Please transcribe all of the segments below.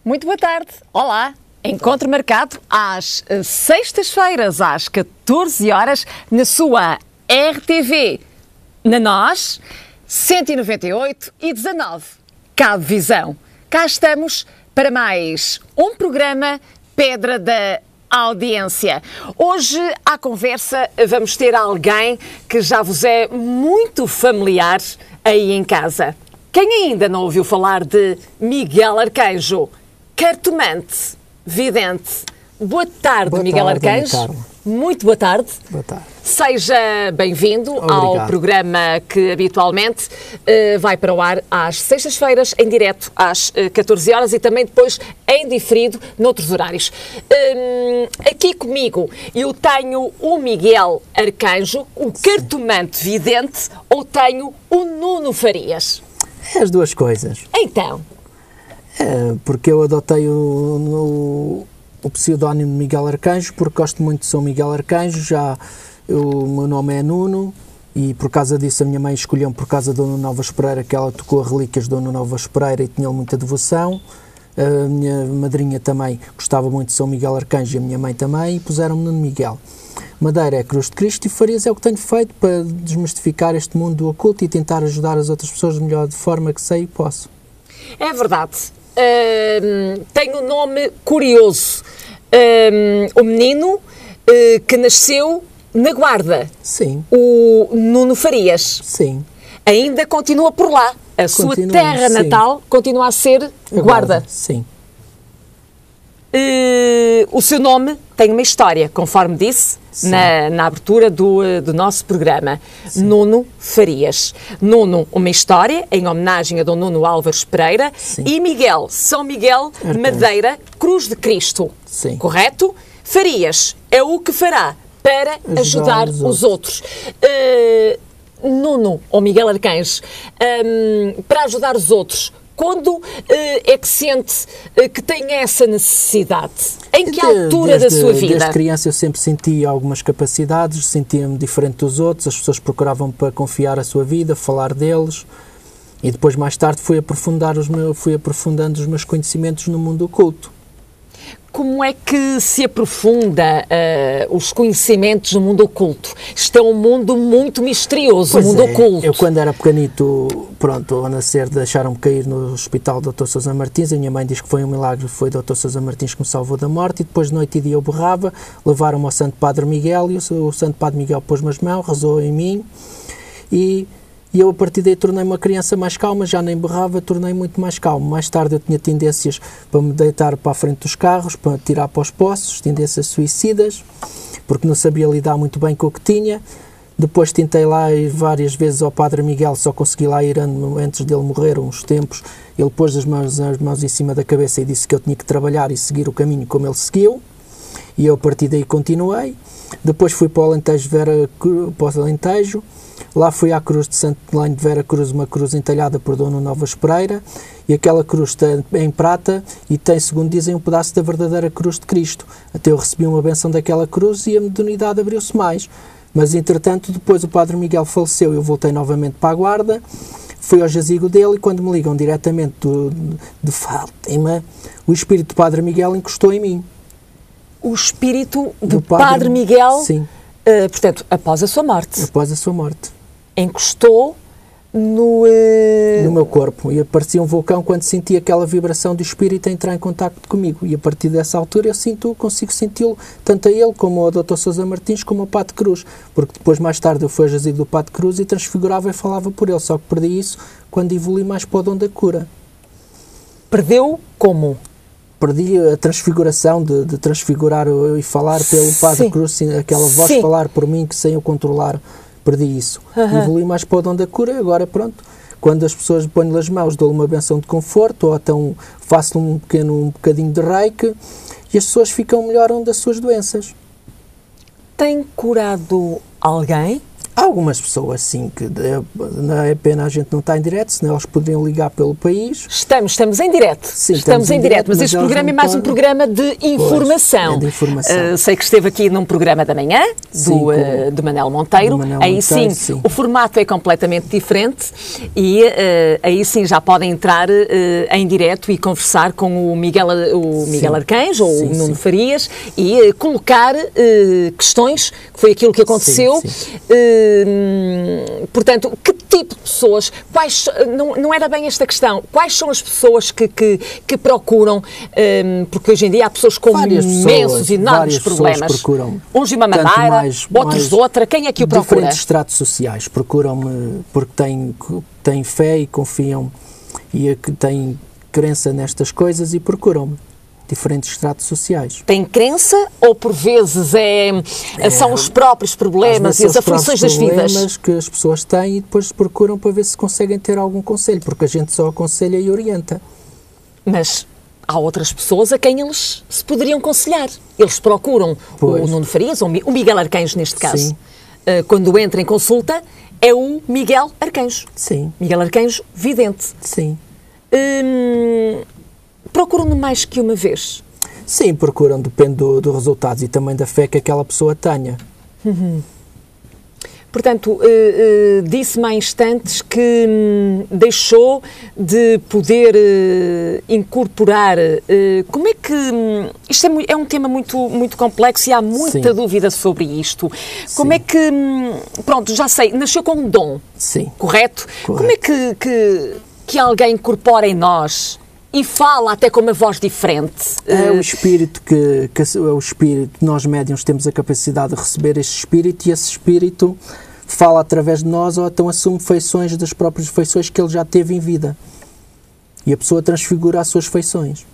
Muito boa tarde. Olá. Encontro marcado às sextas-feiras, às 14 horas, na sua RTV. Na Nós, 198 e 19. Cabo Visão. Cá estamos para mais um programa Pedra da Audiência. Hoje, à conversa, vamos ter alguém que já vos é muito familiar aí em casa. Quem ainda não ouviu falar de Miguel Arcanjo, cartomante, vidente. Boa tarde, Miguel Arcanjo. Muito boa tarde. Boa tarde. Seja bem-vindo ao programa que habitualmente vai para o ar às sextas-feiras, em direto às 14 horas e também depois em diferido noutros horários. Aqui comigo eu tenho o Miguel Arcanjo, o cartomante vidente, ou tenho o Nuno Farias? É as duas coisas. Então? Porque eu adotei o pseudónimo Miguel Arcanjo, porque gosto muito de São Miguel Arcanjo, o meu nome é Nuno, e por causa disso a minha mãe escolheu-me por causa da Dona Nova Espereira, que ela tocou a relíquias da Dona Nova Espereira e tinha muita devoção. A minha madrinha também gostava muito de São Miguel Arcanjo, e a minha mãe também, e puseram-me Nuno Miguel. Madeira é Cruz de Cristo e Farias é o que tenho feito para desmistificar este mundo do oculto e tentar ajudar as outras pessoas da melhor forma que sei e posso. É verdade. Tem um nome curioso. O menino que nasceu na Guarda. Sim. O Nuno Farias. Sim. Ainda continua por lá. A sua terra natal continua a ser Guarda. Sim. O seu nome tem uma história, conforme disse na abertura do nosso programa. Sim. Nuno Farias. Nuno, uma história em homenagem a Dom Nuno Álvares Pereira. Sim. E Miguel, São Miguel Madeira, Cruz de Cristo. Sim. Correto? Farias é o que fará para ajudar os outros. Nuno, ou Miguel Arcanjo, para ajudar os outros, quando é que sente que tem essa necessidade? Em que altura da sua vida? Desde criança eu sempre senti algumas capacidades, sentia-me diferente dos outros, as pessoas procuravam para confiar a sua vida, falar deles, e depois mais tarde fui aprofundando os meus conhecimentos no mundo oculto. Como é que se aprofunda os conhecimentos no mundo oculto? Isto é um mundo muito misterioso, o mundo oculto. Eu, quando era pequenito, ao nascer, deixaram-me cair no hospital do Dr. Sousa Martins. A minha mãe diz que foi um milagre, foi o Dr. Sousa Martins que me salvou da morte. E depois, de noite e dia, eu berrava, levaram-me ao Santo Padre Miguel, e o Santo Padre Miguel pôs-me as mãos, rezou em mim, e eu, a partir daí, tornei-me uma criança mais calma, já nem berrava, tornei muito mais calmo. Mais tarde eu tinha tendências para me deitar para a frente dos carros, para tirar para os poços, tendências suicidas, porque não sabia lidar muito bem com o que tinha. Depois tentei lá ir várias vezes ao Padre Miguel, só consegui lá ir antes dele morrer, uns tempos. Ele pôs as mãos em cima da cabeça e disse que eu tinha que trabalhar e seguir o caminho como ele seguiu. E eu, a partir daí, continuei. Depois fui para o Alentejo, lá fui à Cruz de Santo Heleno de Vera Cruz, uma cruz entalhada por Dona Nova Espereira, e aquela cruz está em prata e tem, segundo dizem, um pedaço da verdadeira cruz de Cristo. Até eu recebi uma benção daquela cruz e a mediunidade abriu-se mais. Mas, entretanto, depois o Padre Miguel faleceu e eu voltei novamente para a Guarda, fui ao jazigo dele e quando me ligam diretamente de Fátima, o espírito do Padre Miguel encostou em mim. O espírito do Padre Miguel? Sim. Portanto, após a sua morte. Após a sua morte. Encostou no meu corpo. E parecia um vulcão quando senti aquela vibração do espírito a entrar em contacto comigo. E a partir dessa altura eu consigo senti-lo, tanto a ele como ao Dr. Sousa Martins, como ao Pato Cruz. Porque depois, mais tarde, eu fui ao jazigo do Pato Cruz e transfigurava e falava por ele. Só que perdi isso quando evolui mais para o dom da cura. Perdeu como? Perdi a transfiguração de transfigurar e falar pelo Padre Cruz, aquela voz falar por mim que sem eu controlar, perdi isso. Evolui mais para o dom da cura e agora pronto, quando as pessoas põem-lhe as mãos, dou-lhe uma benção de conforto ou então faço-lhe um bocadinho de reiki e as pessoas ficam melhoram das suas doenças. Tem curado alguém? Há algumas pessoas, sim, que não é pena a gente não estar em direto, senão eles poderiam ligar pelo país. Estamos em direto. Sim, estamos em direto, mas este programa é mais um programa de informação. Pois, é de informação. Sei que esteve aqui num programa da manhã, do Manel Monteiro. Aí sim, o formato é completamente diferente e aí sim já podem entrar em direto e conversar com o Miguel Arcanjo ou o Nuno Farias e colocar questões, que foi aquilo que aconteceu. Portanto, que tipo de pessoas, não era bem esta questão, quais são as pessoas que procuram, porque hoje em dia há pessoas com imensos, enormes problemas, uns de uma maneira, outros de outra, quem é que o procura? Diferentes estratos sociais procuram-me porque têm fé e confiam e que têm crença nestas coisas e procuram-me. Diferentes estratos sociais. Tem crença ou por vezes são os próprios problemas e as aflições das vidas? Problemas que as pessoas têm e depois procuram para ver se conseguem ter algum conselho, porque a gente só aconselha e orienta. Mas há outras pessoas a quem eles se poderiam aconselhar. Eles procuram o Nuno Farias, ou o Miguel Arcanjo neste caso. Sim. Quando entra em consulta é o Miguel Arcanjo. Sim. Miguel Arcanjo vidente. Sim. Procuram-no mais que uma vez? Sim, procuram, depende do resultado e também da fé que aquela pessoa tenha. Portanto, disse-me há instantes que deixou de poder incorporar. Como é que... Isto é um tema muito complexo e há muita dúvida sobre isto. Como é que... Pronto, já sei, nasceu com um dom. Sim. Correto? Como é que alguém incorpora em nós e fala até com uma voz diferente? É o espírito nós médiuns temos a capacidade de receber este espírito e esse espírito fala através de nós ou então assume feições das próprias feições que ele já teve em vida. E a pessoa transfigura as suas feições.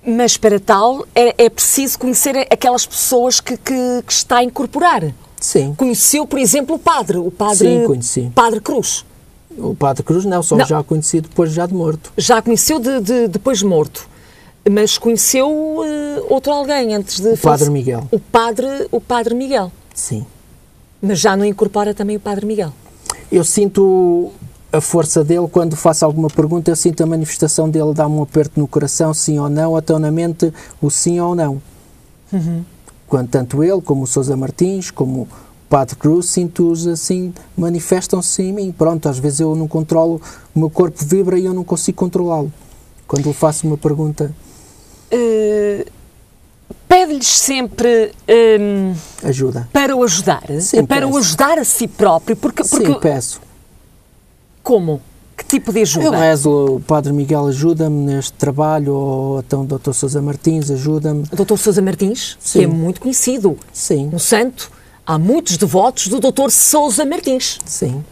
Mas para tal é preciso conhecer aquelas pessoas que está a incorporar. Sim. Conheceu, por exemplo, o padre? Sim, conheci. Padre Cruz. O Padre Cruz não, já conheci depois já de morto. Já conheceu depois de morto, mas conheceu outro alguém antes de... O Padre Miguel. O Padre Miguel. Sim. Mas já não incorpora também o Padre Miguel? Eu sinto a força dele quando faço alguma pergunta, eu sinto a manifestação dele, dá-me um aperto no coração, sim ou não, até na mente o sim ou não. Quando tanto ele, como o Sousa Martins, como Padre Cruz, sinto-os assim, manifestam-se em mim. Pronto, às vezes eu não controlo, o meu corpo vibra e eu não consigo controlá-lo. Quando lhe faço uma pergunta... Pede-lhes sempre... ajuda. Para o ajudar? Sim, para o ajudar a si próprio? Porque... Sim, peço. Como? Que tipo de ajuda? Eu rezo, o Padre Miguel ajuda-me neste trabalho, ou então o Dr. Sousa Martins ajuda-me. O Dr. Sousa Martins, sim, que é muito conhecido. Sim. Um santo. Há muitos devotos do Dr. Sousa Martins. Sim.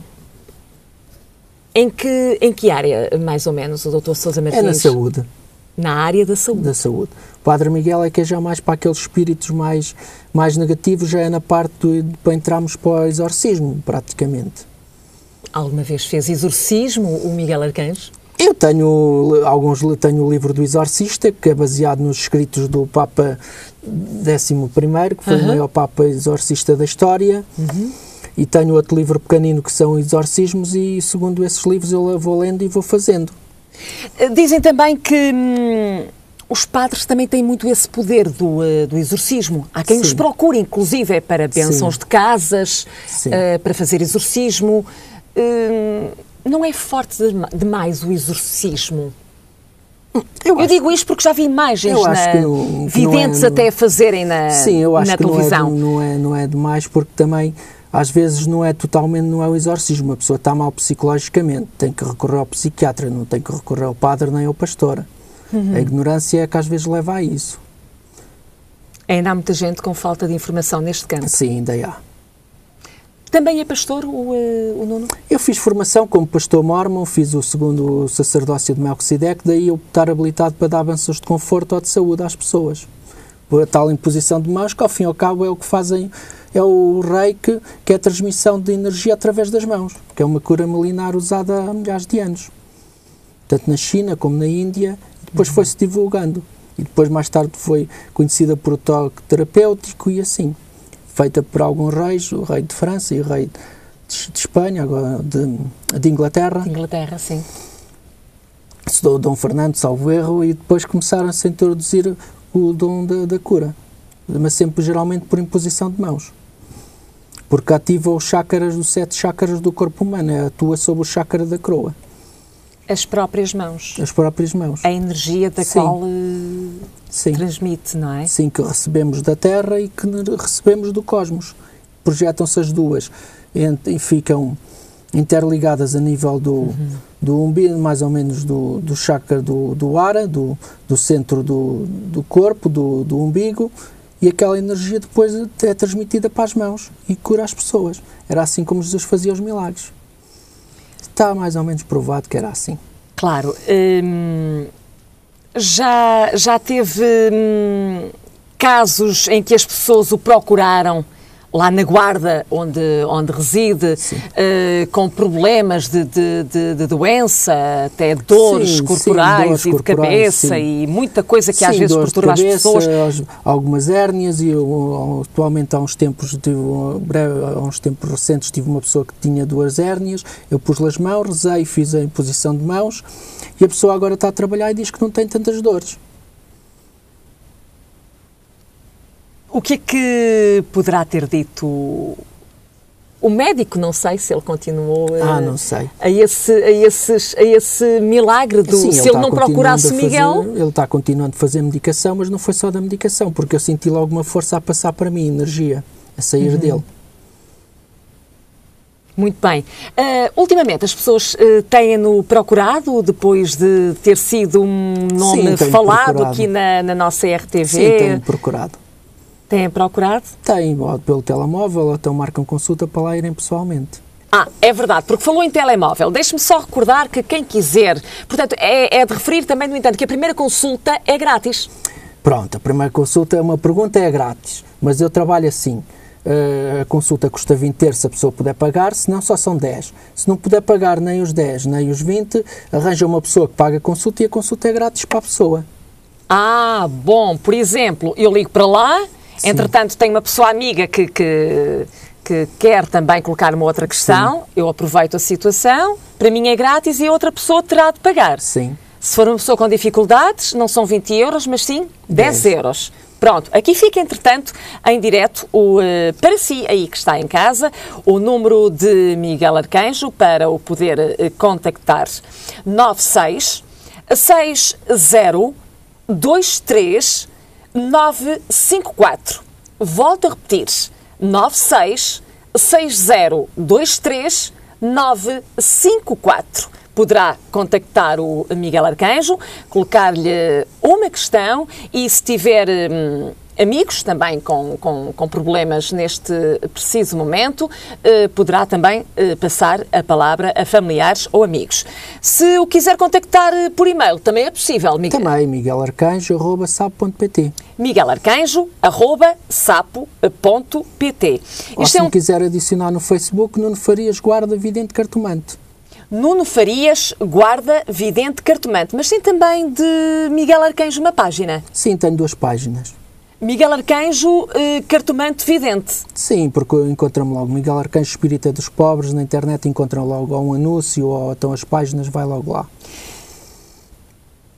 Em que área, mais ou menos, o Dr. Sousa Martins? É na saúde. Na área da saúde. Da saúde. O Padre Miguel é que é já mais para aqueles espíritos mais negativos, já é na parte para entrarmos para o exorcismo, praticamente. Alguma vez fez exorcismo o Miguel Arcanjo? Eu tenho o livro do Exorcista, que é baseado nos escritos do Papa XI, que foi o maior Papa exorcista da história. E tenho outro livro pequenino que são exorcismos e, segundo esses livros, eu vou lendo e vou fazendo. Dizem também que os padres também têm muito esse poder do exorcismo. Há quem os procure, inclusive, para bênçãos de casas, para fazer exorcismo. Não é forte demais o exorcismo? Eu digo isto porque já vi imagens videntes até fazerem na televisão. Sim, eu acho que não é demais, porque também às vezes não é o exorcismo. A pessoa está mal psicologicamente, tem que recorrer ao psiquiatra, não tem que recorrer ao padre nem ao pastor. A ignorância é que às vezes leva a isso. Ainda há muita gente com falta de informação neste campo. Sim, ainda há. Também é pastor o Nuno? Eu fiz formação como pastor mórmon, fiz o segundo sacerdócio de Melquisedeque, daí eu estar habilitado para dar bênçãos de conforto ou de saúde às pessoas. Por a tal imposição de mãos, que ao fim e ao cabo é o que fazem, é o reiki, que é a transmissão de energia através das mãos, que é uma cura milenar usada há milhares de anos. Tanto na China como na Índia, depois foi-se divulgando. E depois mais tarde foi conhecida por o toque terapêutico e assim. feita por alguns reis, o rei de França e o rei de Espanha, agora de Inglaterra. De Inglaterra, sim. Dom Fernando, salvo erro, e depois começaram-se a introduzir o dom da cura, mas sempre geralmente por imposição de mãos, porque ativa os os 7 chácaras do corpo humano, atua sobre o chácara da coroa. As próprias mãos. As próprias mãos. A energia da qual transmite, não é? Sim, que recebemos da Terra e que recebemos do cosmos. Projetam-se as duas e ficam interligadas a nível do umbigo, mais ou menos do chakra do ara, do centro do corpo, do umbigo, e aquela energia depois é transmitida para as mãos e cura as pessoas. Era assim como Jesus fazia os milagres. Está mais ou menos provado que era assim. Claro. Já teve casos em que as pessoas o procuraram lá na Guarda, onde reside, com problemas de doença, até dores corporais e de cabeça, e muita coisa que às vezes perturba as pessoas. Algumas hérnias, e eu, atualmente há uns tempos recentes tive uma pessoa que tinha 2 hérnias, eu pus-lhe as mãos, rezei, fiz a imposição de mãos, e a pessoa agora está a trabalhar e diz que não tem tantas dores. O que é que poderá ter dito o médico? Não sei se ele continuou não sei. a esse milagre Sim, se ele não procurasse Miguel. Ele está continuando a fazer medicação, mas não foi só da medicação, porque eu senti logo uma força a passar para mim, energia, a sair dele. Muito bem. Ultimamente as pessoas têm-no procurado, depois de ter sido um nome falado aqui na nossa RTV? Sim, tenho procurado. Têm procurado? Tem, pelo telemóvel, ou então marcam consulta para lá irem pessoalmente. É verdade, porque falou em telemóvel. Deixe-me só recordar que quem quiser, portanto, é de referir também, no entanto, que a primeira consulta é grátis. Pronto, a primeira consulta, uma pergunta é grátis, mas eu trabalho assim. A consulta custa 20 terços se a pessoa puder pagar, senão só são 10. Se não puder pagar nem os 10, nem os 20, arranja uma pessoa que paga a consulta e a consulta é grátis para a pessoa. Bom, por exemplo, eu ligo para lá. Sim. Entretanto, tenho uma pessoa amiga que quer também colocar uma outra questão. Sim. Eu aproveito a situação, para mim é grátis e a outra pessoa terá de pagar. Sim. Se for uma pessoa com dificuldades, não são 20 euros, mas sim 10 euros. Pronto, aqui fica, entretanto, em direto, para si aí que está em casa, o número de Miguel Arcanjo para o poder contactar. 96 60 23 954. Volto a repetir. 96 60 23 954. Poderá contactar o Miguel Arcanjo, colocar-lhe uma questão e, se tiver amigos também com problemas neste preciso momento, poderá também passar a palavra a familiares ou amigos. Se o quiser contactar por e-mail, também é possível, Miguel? Também, miguelarcanjo@sapo.pt. miguelarcanjo@sapo.pt. Ou se me quiser adicionar no Facebook, Nuno Farias Guarda Vidente Cartomante. Nuno Farias Guarda Vidente Cartomante, mas tem também de Miguel Arcanjo uma página? Sim, tenho 2 páginas. Miguel Arcanjo Cartomante Vidente? Sim, porque encontram-me logo Miguel Arcanjo Espírita dos Pobres, na internet encontram logo um anúncio ou então as páginas, vai logo lá.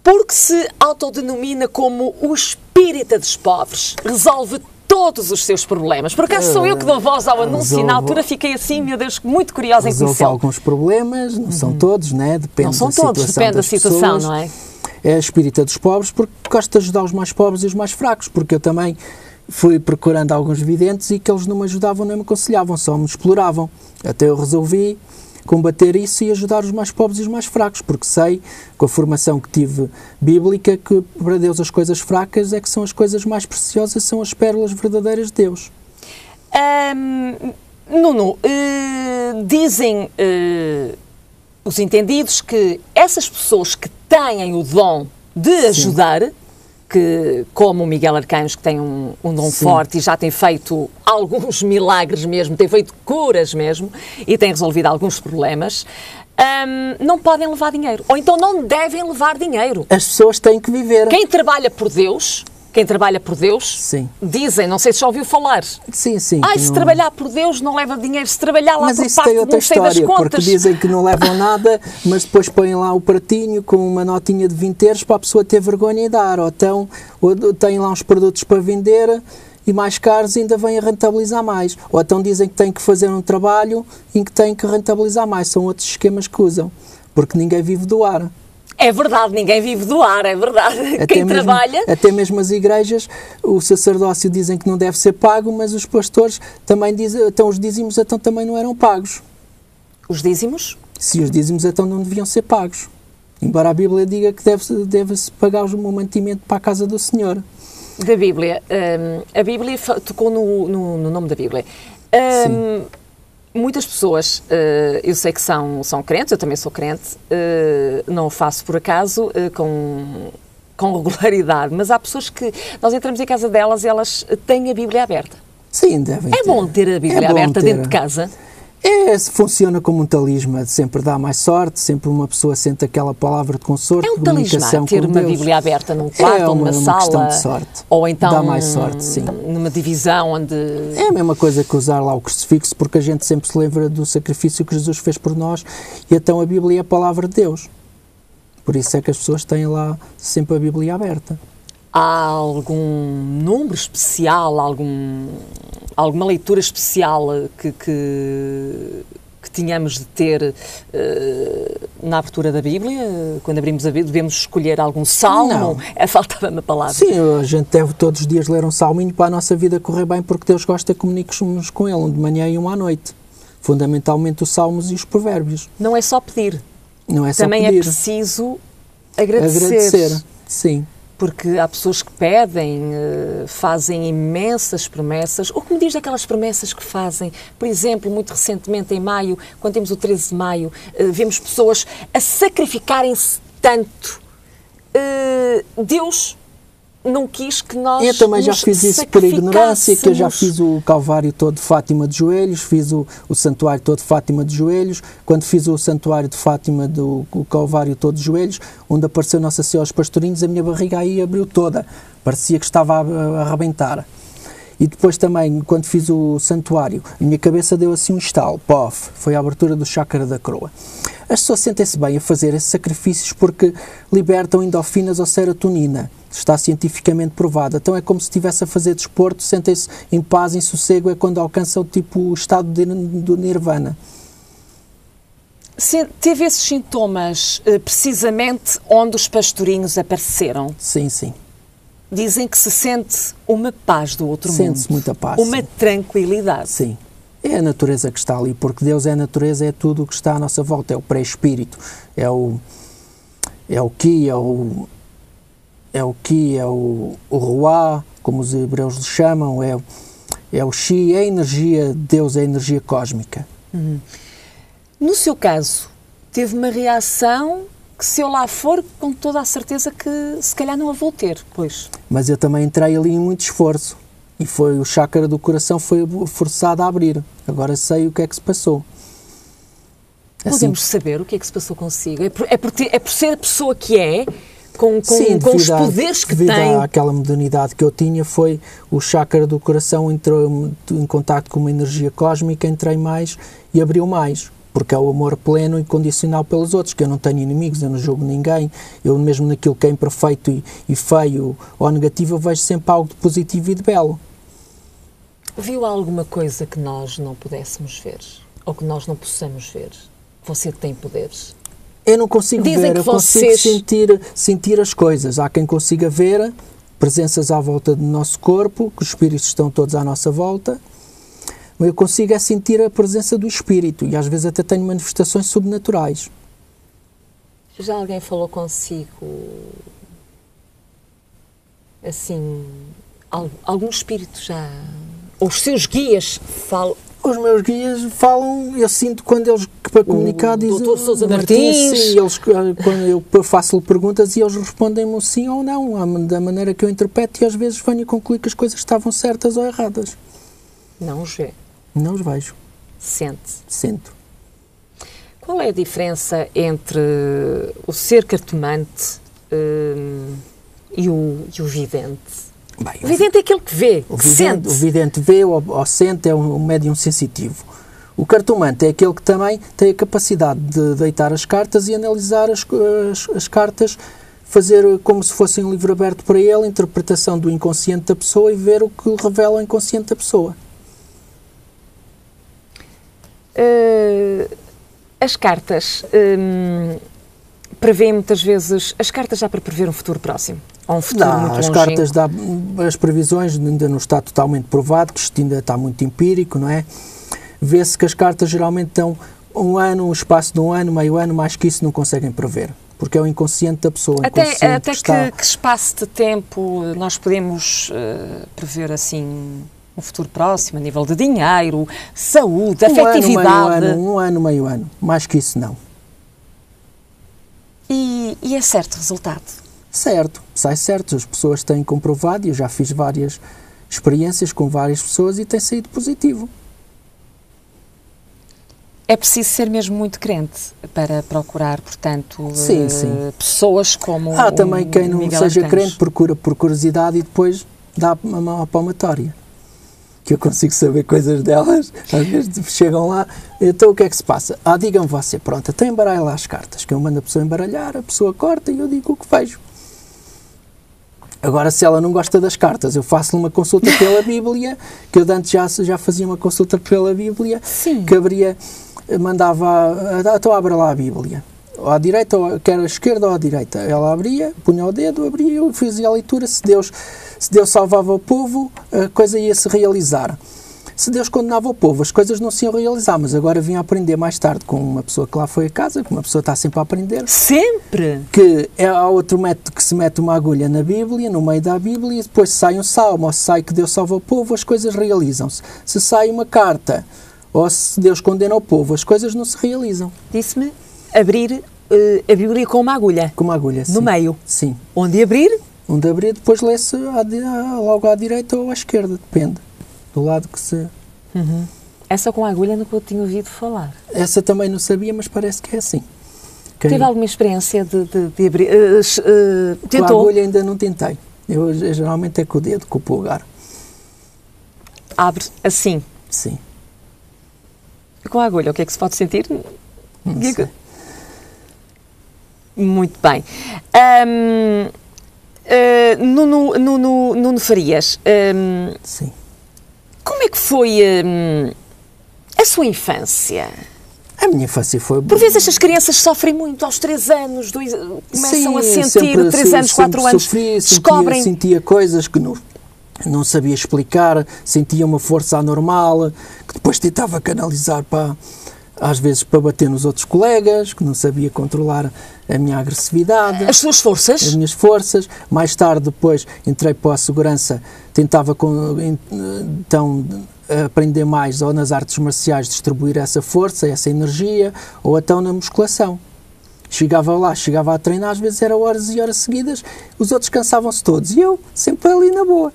Porque se autodenomina como o Espírita dos Pobres, resolve todos os seus problemas. Por acaso sou eu que dou voz ao anúncio e na altura fiquei assim, meu Deus, muito curiosa em conhecer. Resolve alguns problemas, não são todos, né? Depende da situação. Não são todos, depende da situação, não é? É a Espírita dos Pobres porque gosto de ajudar os mais pobres e os mais fracos, porque eu também fui procurando alguns videntes e que eles não me ajudavam nem me aconselhavam, só me exploravam. Até eu resolvi combater isso e ajudar os mais pobres e os mais fracos, porque sei, com a formação que tive bíblica, que para Deus as coisas fracas é que são as coisas mais preciosas, são as pérolas verdadeiras de Deus. Nuno, dizem os entendidos que essas pessoas que têm o dom de ajudar, que, como o Miguel Arcanjo, que tem um dom forte e já tem feito alguns milagres mesmo, tem feito curas mesmo e tem resolvido alguns problemas, não podem levar dinheiro. Ou então não devem levar dinheiro. As pessoas têm que viver. Quem trabalha por Deus Quem trabalha por Deus, Sim. dizem, não sei se já ouviu falar. Sim, sim. Ai, se trabalhar por Deus não leva dinheiro, se trabalhar lá Mas por isso parte tem outra não sei das história, contas. porque dizem que não levam nada, mas depois põem lá o pratinho com uma notinha de 20 euros para a pessoa ter vergonha e dar. Ou então, têm lá uns produtos para vender e mais caros ainda vêm a rentabilizar mais. Ou então dizem que têm que fazer um trabalho em que têm que rentabilizar mais. São outros esquemas que usam, porque ninguém vive do ar. É verdade, ninguém vive do ar, é verdade. Quem trabalha... Até mesmo as igrejas, o sacerdócio dizem que não deve ser pago, mas os pastores também dizem, então os dízimos então também não eram pagos. Os dízimos? Se os dízimos então não deviam ser pagos. Embora a Bíblia diga que deve-se pagar o mantimento para a casa do Senhor. Da Bíblia. A Bíblia tocou no nome da Bíblia. Sim. Muitas pessoas, eu sei que são crentes, eu também sou crente, não o faço por acaso, com regularidade, mas há pessoas que nós entramos em casa delas e elas têm a Bíblia aberta. Sim, devem ter. É bom ter a Bíblia aberta dentro de casa? Funciona como um talismã, sempre dá mais sorte, sempre uma pessoa sente aquela palavra de consorto, é um talismã ter uma Bíblia aberta num quarto ou numa sala, questão de sorte. Ou então dá mais sorte, sim. Numa divisão onde... É a mesma coisa que usar lá o crucifixo, porque a gente sempre se lembra do sacrifício que Jesus fez por nós, e então a Bíblia é a palavra de Deus. Por isso é que as pessoas têm lá sempre a Bíblia aberta. Há algum número especial, alguma leitura especial que tínhamos de ter na abertura da Bíblia? Quando abrimos a Bíblia, devemos escolher algum salmo? Faltava-me a palavra. Sim, a gente deve todos os dias ler um salminho para a nossa vida correr bem, porque Deus gosta que comuniquemos com Ele, um de manhã e um à noite. Fundamentalmente os salmos e os provérbios. Não é só pedir. Não é só Também pedir. é preciso agradecer. Sim. Porque há pessoas que pedem, fazem imensas promessas. O que me diz daquelas promessas que fazem? Por exemplo, muito recentemente, em maio, quando temos o 13 de maio, vemos pessoas a sacrificarem-se tanto. Deus não quis que nós Eu também já fiz isso por ignorância, que eu já fiz o Calvário todo de Fátima de joelhos, fiz o Santuário todo de Fátima de joelhos. Quando fiz o Santuário de Fátima, o Calvário todo de joelhos, onde apareceu Nossa Senhora aos pastorinhos, a minha barriga aí abriu toda, parecia que estava a arrebentar. E depois também, quando fiz o Santuário, a minha cabeça deu assim um estalo, pof, foi a abertura do chakra da coroa. As pessoas sentem-se bem a fazer esses sacrifícios porque libertam endorfinas ou serotonina. Está cientificamente provado. Então é como se estivesse a fazer desporto, sentem-se em paz, em sossego, é quando alcançam o estado do nirvana. Teve esses sintomas precisamente onde os pastorinhos apareceram? Sim, sim. Dizem que se sente uma paz do outro mundo. Sente-se muita paz. Uma sim. tranquilidade. Sim. É a natureza que está ali, porque Deus é a natureza, é tudo o que está à nossa volta, é o pré-espírito, é o Ruá, como os hebreus lhe chamam, é o Chi, é a energia de Deus, é a energia cósmica. No seu caso, teve uma reação que, se eu lá for, com toda a certeza que se calhar não a vou ter, pois. Mas eu também entrei ali em muito esforço. E foi o chakra do coração foi forçado a abrir. Agora sei o que é que se passou. Podemos saber o que é que se passou consigo? É por ser a pessoa que é, com os poderes que tem. Devido àquela modernidade que eu tinha, foi o chakra do coração entrou em contato com uma energia cósmica, entrei mais e abriu mais. Porque é o amor pleno e incondicional pelos outros, que eu não tenho inimigos, eu não julgo ninguém, eu mesmo naquilo que é imperfeito e feio ou negativo, eu vejo sempre algo de positivo e de belo. Viu alguma coisa que nós não pudéssemos ver? Ou que nós não possamos ver? Você tem poderes? Eu não consigo ver, eu consigo sentir as coisas. Há quem consiga ver presenças à volta do nosso corpo, que os espíritos estão todos à nossa volta. Mas eu consigo sentir a presença do espírito e às vezes até tenho manifestações sobrenaturais. Já alguém falou consigo, assim, algum espírito já... Ou os seus guias falam? Os meus guias falam, eu sinto quando eles, para comunicar, dizem... O Dr. Sousa Martins. Sim, quando eu faço-lhe perguntas e eles respondem-me sim ou não, da maneira que eu interpreto, e às vezes venho a concluir que as coisas estavam certas ou erradas. Não os vê? Não os vejo. Sente? Sinto. Qual é a diferença entre o ser cartomante e o vidente? Bem, o vidente é aquele que vê, que sente. O vidente vê ou sente, é um médium sensitivo. O cartomante é aquele que também tem a capacidade de deitar as cartas e analisar as cartas, fazer como se fosse um livro aberto para ele, interpretação do inconsciente da pessoa e ver o que revela o inconsciente da pessoa. As cartas prevêem muitas vezes, as cartas já para prever um futuro próximo, ou um futuro muito as longínquo. cartas as previsões ainda não está totalmente provado, que isto ainda está muito empírico, não é? Vê-se que as cartas geralmente dão um espaço de um ano, meio ano, mais que isso não conseguem prever, porque é o inconsciente da pessoa. Até que espaço de tempo nós podemos prever assim um futuro próximo, a nível de dinheiro, saúde, afetividade? Um ano, meio ano, mais que isso não. E é certo o resultado? Certo, sai certo, as pessoas têm comprovado, e eu já fiz várias experiências com várias pessoas e tem saído positivo. É preciso ser mesmo muito crente para procurar, portanto, sim. pessoas como Há também quem não Miguel seja Arcanjo. crente, procura por curiosidade e depois dá uma mão à palmatória. Que eu consigo saber coisas delas, às vezes chegam lá, então o que é que se passa? Diga-me você, pronto, então embaralha lá as cartas, que eu mando a pessoa embaralhar, a pessoa corta e eu digo o que vejo. Agora, se ela não gosta das cartas, eu faço-lhe uma consulta pela Bíblia, que eu antes já fazia uma consulta pela Bíblia, Sim. que mandava, então abra lá a Bíblia, ou à direita, ou quer à esquerda ou à direita. Ela abria, punha o dedo, abria, eu fazia a leitura, se Deus salvava o povo, a coisa ia se realizar. Se Deus condenava o povo, as coisas não se iam realizar, mas agora vim a aprender mais tarde com uma pessoa que lá foi a casa, que uma pessoa está sempre a aprender. Sempre? Que há outro método que se mete uma agulha na Bíblia, no meio da Bíblia, e depois sai um salmo, ou se sai que Deus salva o povo, as coisas realizam-se. Se sai uma carta, ou se Deus condena o povo, as coisas não se realizam. Disse-me abrir a Bíblia com uma agulha. Com uma agulha, sim. No meio? Sim. Onde abrir? Onde abrir, depois lê-se logo à direita ou à esquerda, depende. Do lado que se... Uhum. Essa com a agulha nunca eu tinha ouvido falar. Essa também não sabia, mas parece que é assim. Teve alguma experiência de abrir? Com a Tentou? agulha ainda não tentei. Eu geralmente é com o dedo, com o polegar. Abre assim? Sim. Com a agulha, o que é que se pode sentir? Não sei. Muito bem. Nuno Farias, Sim. como é que foi a sua infância? A minha infância foi... Por vezes estas crianças sofrem muito aos 3 anos, começam a sentir, 3 anos, 4 anos, descobrem... Sentia coisas que não sabia explicar, sentia uma força anormal, que depois tentava canalizar às vezes para bater nos outros colegas, que não sabia controlar a minha agressividade. As suas forças? As minhas forças. Mais tarde, depois, entrei para a segurança, tentava então aprender mais ou nas artes marciais, distribuir essa força, essa energia, ou então na musculação. Chegava a treinar, às vezes era horas e horas seguidas, os outros cansavam-se todos, e eu sempre ali na boa.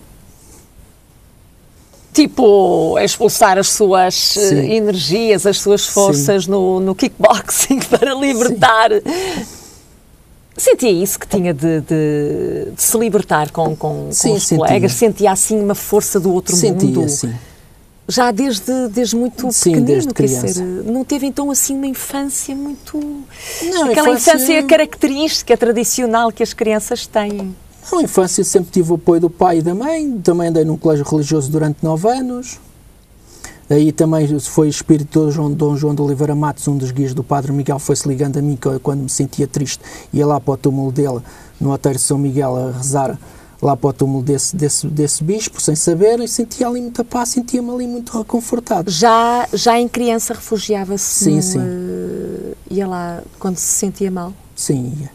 Tipo, expulsar as suas energias, as suas forças no kickboxing para libertar. Sim. Sentia isso que tinha de se libertar com os colegas? Sentia assim uma força do outro mundo? Sim. Já desde muito pequenino? Desde criança. Não teve então assim uma infância muito... Não, aquela infância característica, tradicional que as crianças têm? Na infância sempre tive o apoio do pai e da mãe, também andei num colégio religioso durante 9 anos, aí também foi o espírito de Dom João de Oliveira Matos, um dos guias do Padre Miguel, foi-se ligando a mim, que eu, quando me sentia triste, ia lá para o túmulo dele, no Outeiro de São Miguel, a rezar lá para o túmulo desse bispo, sem saber, e sentia ali muita paz, sentia-me ali muito reconfortado. Já em criança refugiava-se? Sim. Ia lá quando se sentia mal? Sim, ia.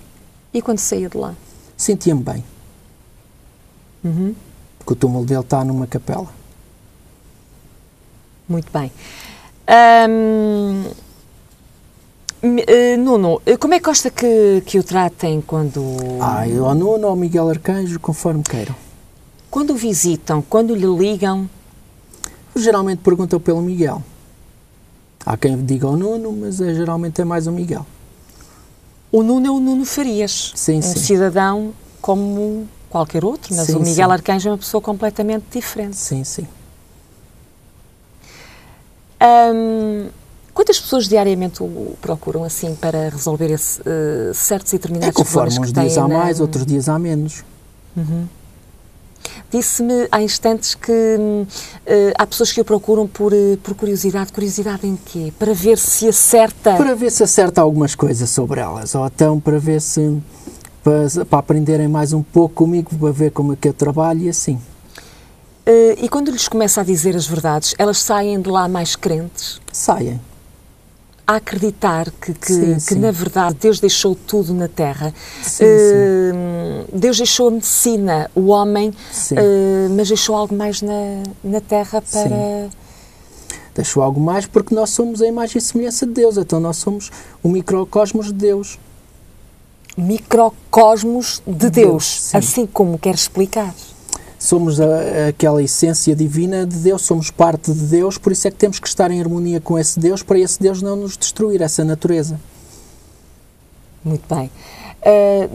E quando saía de lá? Sentia-me bem. Uhum. Porque o túmulo dele está numa capela. Muito bem. Nuno, como é que gosta que o tratem quando... Ao Nuno ou ao Miguel Arcanjo, conforme queiram. Quando o visitam, quando lhe ligam... Geralmente perguntam pelo Miguel. Há quem diga ao Nuno, mas geralmente é mais o Miguel. O Nuno é o Nuno Farias. Sim. Cidadão como qualquer outro, mas sim, o Miguel sim. Arcanjo é uma pessoa completamente diferente. Sim, sim. Quantas pessoas diariamente o procuram assim para resolver certos e determinados problemas Conforme que uns têm dias há mais, outros dias há menos. Disse-me há instantes que há pessoas que o procuram por curiosidade. Curiosidade em quê? Para ver se acerta... Para ver se acerta algumas coisas sobre elas, ou então para ver se... para aprenderem mais um pouco comigo, para ver como é que eu trabalho e assim. E quando lhes começa a dizer as verdades, elas saem de lá mais crentes? Saem. A acreditar que Sim. na verdade Deus deixou tudo na Terra. Sim. Deus deixou a medicina, o homem, Sim. mas deixou algo mais na Terra para... Sim. Deixou algo mais porque nós somos a imagem e semelhança de Deus, então nós somos o microcosmos de Deus. Microcosmos de Deus, sim. assim como quer explicar. Somos aquela essência divina de Deus, somos parte de Deus, por isso é que temos que estar em harmonia com esse Deus, para esse Deus não nos destruir, essa natureza. Muito bem.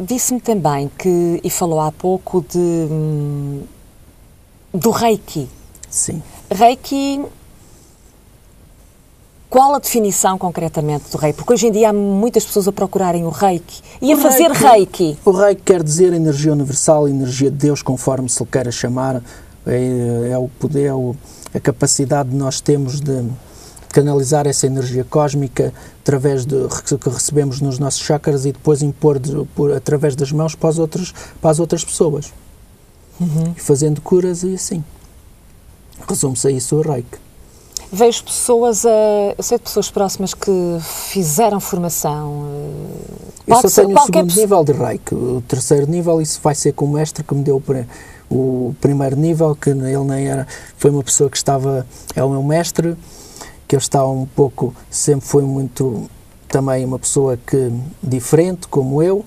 Disse-me também que, e falou há pouco do Reiki. Sim. Reiki, qual a definição concretamente do Reiki? Porque hoje em dia há muitas pessoas a procurarem o Reiki e a fazer Reiki. O Reiki quer dizer energia universal, energia de Deus, conforme se lhe queira chamar. É o poder, a capacidade que nós temos de canalizar essa energia cósmica através que recebemos nos nossos chakras e depois impor através das mãos para as outras pessoas. E fazendo curas e assim. Resume-se a isso o Reiki. Vejo pessoas, eu sei de pessoas próximas que fizeram formação. Eu só tenho o segundo nível de Reiki. O terceiro nível, isso vai ser com o mestre que me deu o primeiro nível, que ele nem era... Foi uma pessoa que estava... É o meu mestre, que ele está um pouco... Sempre foi muito... Também uma pessoa diferente, como eu.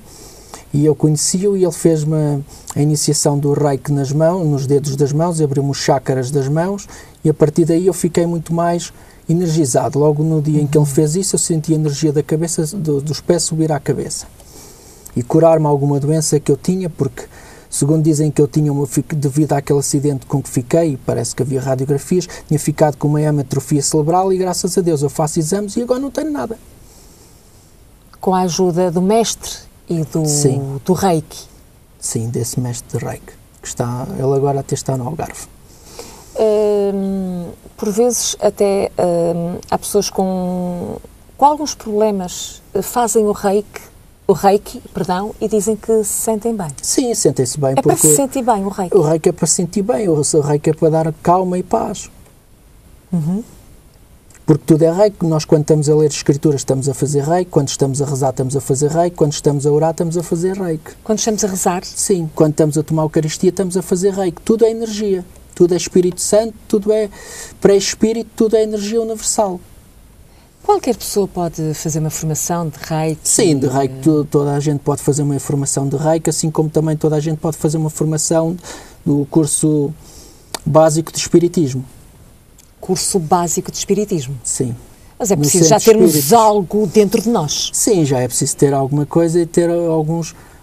E eu conheci-o e ele fez-me a iniciação do Reiki nas mãos, nos dedos das mãos, abriu-me os chakras das mãos e a partir daí eu fiquei muito mais energizado. Logo no dia em que ele fez isso, eu senti a energia da cabeça, dos pés subir à cabeça. E curar-me alguma doença que eu tinha, porque, segundo dizem que eu tinha, devido àquele acidente com que fiquei, parece que havia radiografias, tinha ficado com uma hematrofia cerebral e graças a Deus eu faço exames e agora não tenho nada. Com a ajuda do mestre e do Reiki. Sim, desse mestre de Reiki, ele agora até está no Algarve. Por vezes até há pessoas com alguns problemas fazem o Reiki, e dizem que se sentem bem. Sim, sentem-se bem. É para se sentir bem o Reiki. O Reiki é para se sentir bem, o Reiki é para dar calma e paz. Porque tudo é Reiki. Nós, quando estamos a ler escrituras, estamos a fazer Reiki. Quando estamos a rezar, estamos a fazer Reiki. Quando estamos a orar, estamos a fazer Reiki. Quando estamos a rezar? Sim. Quando estamos a tomar a Eucaristia, estamos a fazer Reiki. Tudo é energia. Tudo é Espírito Santo, tudo é pré-espírito, tudo é energia universal. Qualquer pessoa pode fazer uma formação de Reiki? Sim, de Reiki. Toda a gente pode fazer uma formação de Reiki, assim como também toda a gente pode fazer uma formação do curso básico de Espiritismo. Curso básico de Espiritismo? Sim. Mas é preciso já termos algo dentro de nós. Sim, já é preciso ter alguma coisa e ter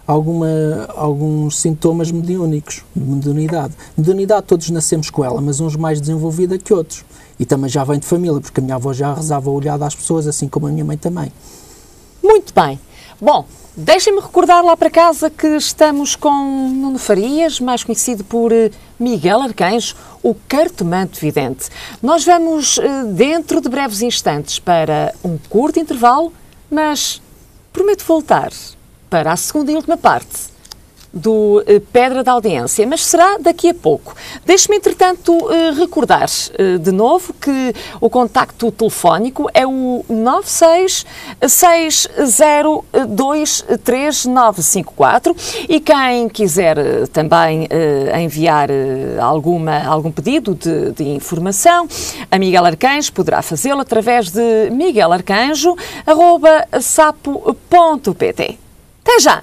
alguns sintomas mediúnicos, de mediunidade. Mediunidade todos nascemos com ela, mas uns mais desenvolvida que outros. E também já vem de família, porque a minha avó já rezava olhada às pessoas, assim como a minha mãe também. Muito bem. Bom, deixem-me recordar lá para casa que estamos com Nuno Farias, mais conhecido por Miguel Arcanjo, o cartomante vidente. Nós vamos dentro de breves instantes para um curto intervalo, mas prometo voltar para a segunda e última parte do Pedra da Audiência, mas será daqui a pouco. Deixe-me, entretanto, recordar de novo que o contacto telefónico é o 966023954 e quem quiser também enviar algum pedido de informação a Miguel Arcanjo poderá fazê-lo através de miguelarcanjo@sapo.pt. Até já!